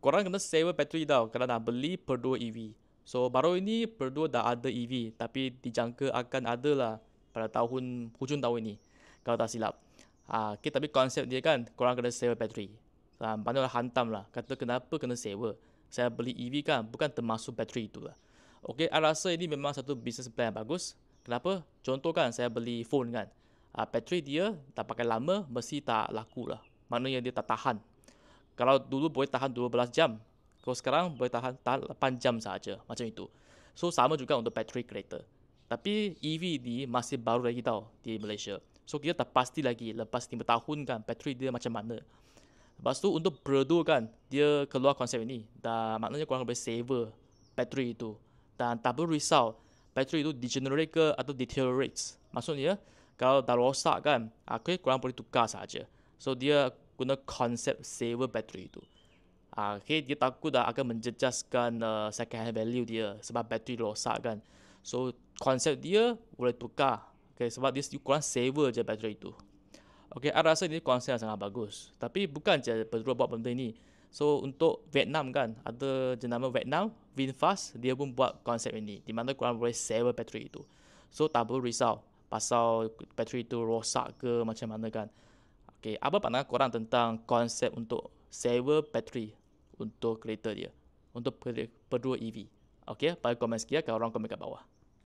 korang kena save bateri tau kalau nak beli Perdua EV. So baru ini Perdua dah ada EV, tapi dijangka akan ada lah pada hujung tahun ini kalau tak silap. Okay, tapi konsep dia kan korang kena save bateri. Pandai hantam lah kata kenapa kena save. Saya beli EV kan bukan termasuk bateri itu lah. Okay, I rasa ini memang satu business plan yang bagus. Kenapa? Contoh kan saya beli phone kan, bateri dia tak pakai lama mesti tak laku lah. Maknanya dia tak tahan. Kalau dulu boleh tahan 12 jam, kalau sekarang boleh tahan 8 jam saja, macam itu. So sama juga untuk bateri kereta. Tapi EV ni masih baru lagi tau di Malaysia. So kita tak pasti lagi lepas 5 tahun kan bateri dia macam mana. Lepas tu untuk Perdua kan, dia keluar konsep ini. Dan maknanya korang boleh save bateri itu. Dan tak perlu risau bateri itu degenerate ke atau deteriorates. Maksudnya kalau dah rosak kan, okay, korang boleh tukar saja. So dia guna konsep saver bateri itu. Okay, dia takut dah akan menjejaskan second hand value dia sebab bateri rosak kan. So konsep dia boleh tukar. Okay, sebab dia kurang saver je bateri itu. Okay, I rasa ini konsep yang sangat bagus. Tapi bukan je Perdua buat benda ini. So untuk Vietnam kan, ada jenama Vietnam, VinFast, dia pun buat konsep ini. Di mana korang boleh save bateri itu. So tak perlu risau pasal bateri itu rosak ke macam mana kan. Okay, apa pandangan korang tentang konsep untuk save bateri untuk kereta dia? Untuk Perdua EV. Okay, pada komen sekian, kalau orang komen kat bawah.